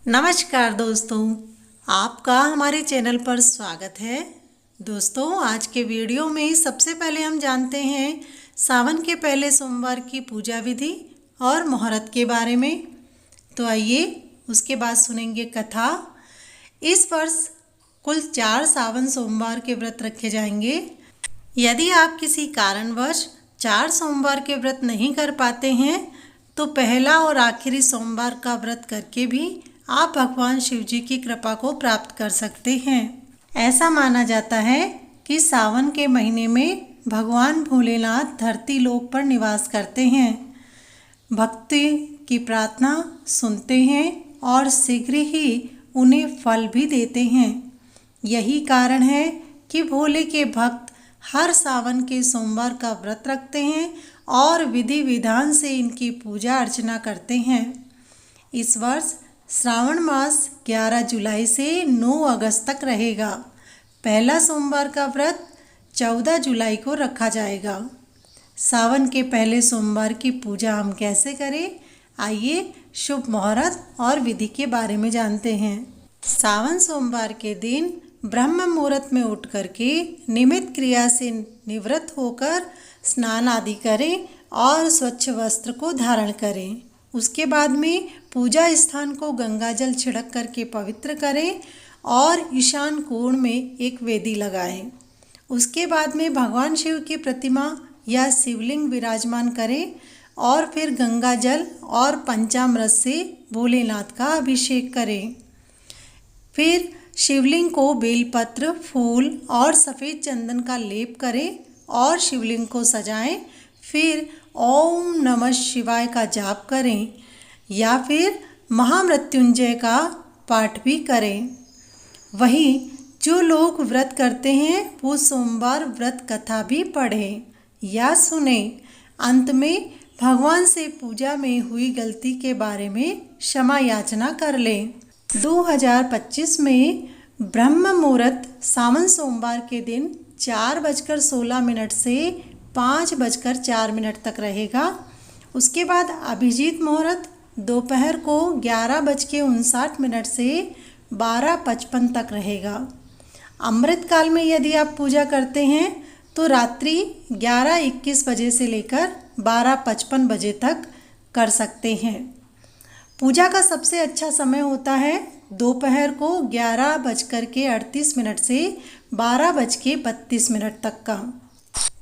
नमस्कार दोस्तों, आपका हमारे चैनल पर स्वागत है। दोस्तों, आज के वीडियो में सबसे पहले हम जानते हैं सावन के पहले सोमवार की पूजा विधि और मुहूर्त के बारे में। तो आइए उसके बाद सुनेंगे कथा। इस वर्ष कुल 4 सावन सोमवार के व्रत रखे जाएंगे। यदि आप किसी कारणवश 4 सोमवार के व्रत नहीं कर पाते हैं तो पहला और आखिरी सोमवार का व्रत करके भी आप भगवान शिव जी की कृपा को प्राप्त कर सकते हैं। ऐसा माना जाता है कि सावन के महीने में भगवान भोलेनाथ धरती लोक पर निवास करते हैं, भक्ति की प्रार्थना सुनते हैं और शीघ्र ही उन्हें फल भी देते हैं। यही कारण है कि भोले के भक्त हर सावन के सोमवार का व्रत रखते हैं और विधि विधान से इनकी पूजा अर्चना करते हैं। इस वर्ष श्रावण मास 11 जुलाई से 9 अगस्त तक रहेगा। पहला सोमवार का व्रत 14 जुलाई को रखा जाएगा। सावन के पहले सोमवार की पूजा हम कैसे करें, आइए शुभ मुहूर्त और विधि के बारे में जानते हैं। सावन सोमवार के दिन ब्रह्म मुहूर्त में उठ करके नियमित क्रिया से निवृत्त होकर स्नान आदि करें और स्वच्छ वस्त्र को धारण करें। उसके बाद में पूजा स्थान को गंगा जल छिड़क करके पवित्र करें और ईशान कोण में एक वेदी लगाएं। उसके बाद में भगवान शिव की प्रतिमा या शिवलिंग विराजमान करें और फिर गंगा जल और पंचामृत से भोलेनाथ का अभिषेक करें। फिर शिवलिंग को बेलपत्र, फूल और सफ़ेद चंदन का लेप करें और शिवलिंग को सजाएं। फिर ओम नमः शिवाय का जाप करें या फिर महामृत्युंजय का पाठ भी करें। वहीं जो लोग व्रत करते हैं वो सोमवार व्रत कथा भी पढ़ें या सुनें। अंत में भगवान से पूजा में हुई गलती के बारे में क्षमा याचना कर लें। 2025 में ब्रह्म मुहूर्त सावन सोमवार के दिन 4:16 से 5:04 तक रहेगा। उसके बाद अभिजीत मुहूर्त दोपहर को 11:59 से 12:55 तक रहेगा। अमृत काल में यदि आप पूजा करते हैं तो रात्रि 11:21 बजे से लेकर 12:55 बजे तक कर सकते हैं। पूजा का सबसे अच्छा समय होता है दोपहर को 11:38 से 12:32 तक का।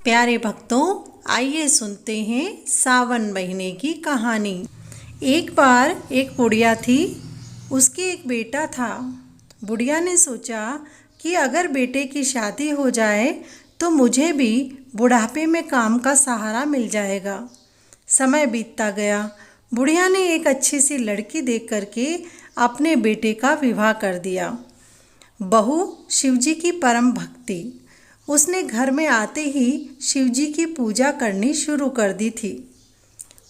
प्यारे भक्तों, आइए सुनते हैं सावन महीने की कहानी। एक बार एक बुढ़िया थी, उसके एक बेटा था। बुढ़िया ने सोचा कि अगर बेटे की शादी हो जाए तो मुझे भी बुढ़ापे में काम का सहारा मिल जाएगा। समय बीतता गया। बुढ़िया ने एक अच्छी सी लड़की देख करके अपने बेटे का विवाह कर दिया। बहू शिवजी की परम भक्ति, उसने घर में आते ही शिवजी की पूजा करनी शुरू कर दी थी।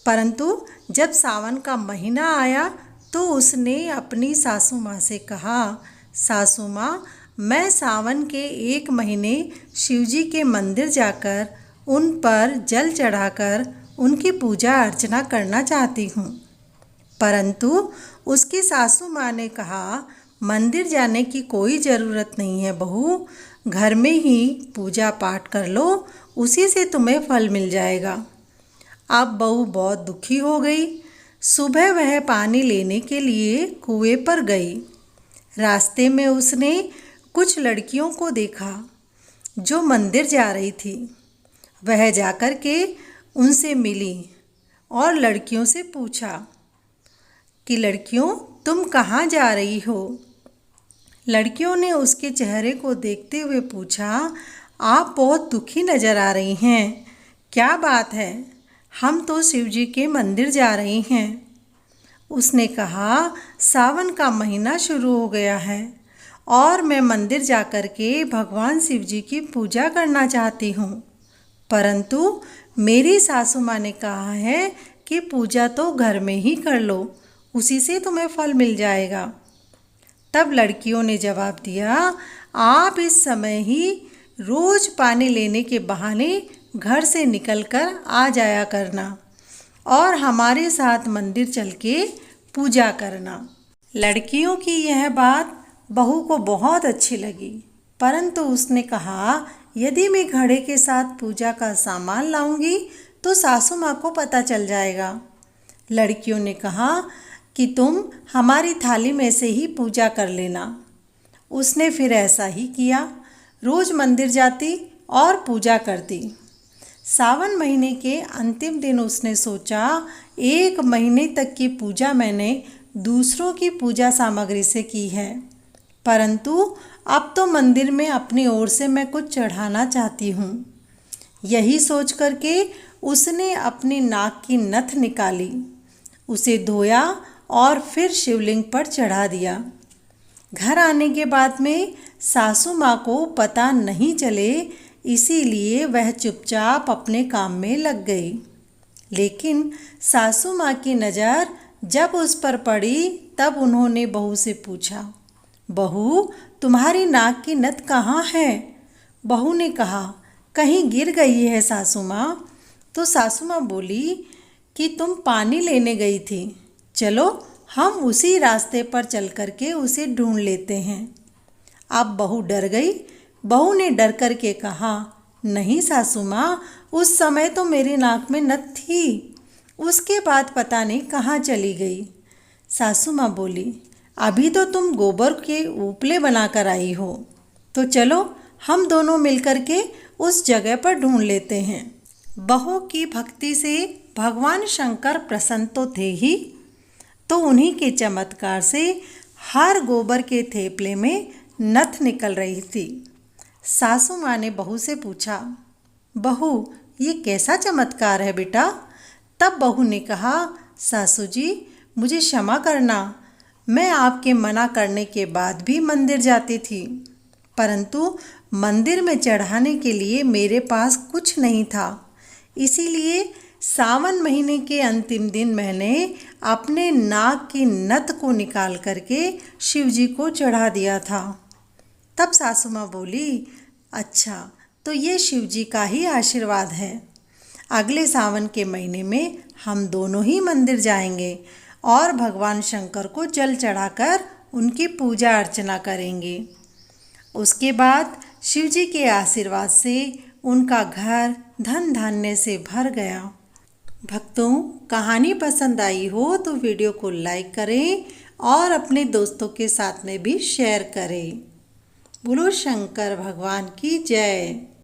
परंतु जब सावन का महीना आया तो उसने अपनी सासू माँ से कहा, सासू माँ, मैं सावन के 1 महीने शिवजी के मंदिर जाकर उन पर जल चढ़ाकर उनकी पूजा अर्चना करना चाहती हूँ। परंतु उसकी सासू माँ ने कहा, मंदिर जाने की कोई ज़रूरत नहीं है बहू, घर में ही पूजा पाठ कर लो, उसी से तुम्हें फल मिल जाएगा। अब बहू बहुत दुखी हो गई। सुबह वह पानी लेने के लिए कुएं पर गई। रास्ते में उसने कुछ लड़कियों को देखा जो मंदिर जा रही थी। वह जाकर के उनसे मिली और लड़कियों से पूछा कि लड़कियों, तुम कहाँ जा रही हो? लड़कियों ने उसके चेहरे को देखते हुए पूछा, आप बहुत दुखी नज़र आ रही हैं, क्या बात है? हम तो शिवजी के मंदिर जा रही हैं। उसने कहा, सावन का महीना शुरू हो गया है और मैं मंदिर जाकर के भगवान शिवजी की पूजा करना चाहती हूँ, परंतु मेरी सासू माँ ने कहा है कि पूजा तो घर में ही कर लो, उसी से तुम्हें फल मिल जाएगा। तब लड़कियों ने जवाब दिया, आप इस समय ही रोज़ पानी लेने के बहाने घर से निकलकर आ जाया करना और हमारे साथ मंदिर चल के पूजा करना। लड़कियों की यह बात बहू को बहुत अच्छी लगी, परंतु उसने कहा, यदि मैं घड़े के साथ पूजा का सामान लाऊंगी तो सासू माँ को पता चल जाएगा। लड़कियों ने कहा कि तुम हमारी थाली में से ही पूजा कर लेना। उसने फिर ऐसा ही किया, रोज मंदिर जाती और पूजा करती। सावन महीने के अंतिम दिन उसने सोचा, 1 महीने तक की पूजा मैंने दूसरों की पूजा सामग्री से की है, परंतु अब तो मंदिर में अपनी ओर से मैं कुछ चढ़ाना चाहती हूँ। यही सोच करके उसने अपनी नाक की नथ निकाली, उसे धोया और फिर शिवलिंग पर चढ़ा दिया। घर आने के बाद में सासू माँ को पता नहीं चले, इसीलिए वह चुपचाप अपने काम में लग गई। लेकिन सासू माँ की नज़र जब उस पर पड़ी तब उन्होंने बहू से पूछा, बहू तुम्हारी नाक की नथ कहाँ है? बहू ने कहा, कहीं गिर गई है सासू माँ। तो सासू माँ बोली कि तुम पानी लेने गई थी, चलो हम उसी रास्ते पर चल करके उसे ढूंढ लेते हैं। अब बहू डर गई। बहू ने डर कर के कहा, नहीं सासू माँ, उस समय तो मेरी नाक में नथ थी, उसके बाद पता नहीं कहाँ चली गई। सासू माँ बोली, अभी तो तुम गोबर के उपले बनाकर आई हो, तो चलो हम दोनों मिलकर के उस जगह पर ढूंढ लेते हैं। बहू की भक्ति से भगवान शंकर प्रसन्न तो थे ही, तो उन्हीं के चमत्कार से हर गोबर के थेपले में नथ निकल रही थी। सासू माँ ने बहू से पूछा, बहू ये कैसा चमत्कार है बेटा? तब बहू ने कहा, सासू जी मुझे क्षमा करना, मैं आपके मना करने के बाद भी मंदिर जाती थी, परंतु मंदिर में चढ़ाने के लिए मेरे पास कुछ नहीं था, इसीलिए सावन महीने के अंतिम दिन मैंने अपने नाक की नथ को निकाल करके शिव जी को चढ़ा दिया था। तब सासू माँ बोली, अच्छा तो ये शिव जी का ही आशीर्वाद है। अगले सावन के महीने में हम दोनों ही मंदिर जाएंगे और भगवान शंकर को जल चढ़ाकर उनकी पूजा अर्चना करेंगे। उसके बाद शिव जी के आशीर्वाद से उनका घर धन धान्य से भर गया। भक्तों, कहानी पसंद आई हो तो वीडियो को लाइक करें और अपने दोस्तों के साथ में भी शेयर करें। बोलो शंकर भगवान की जय।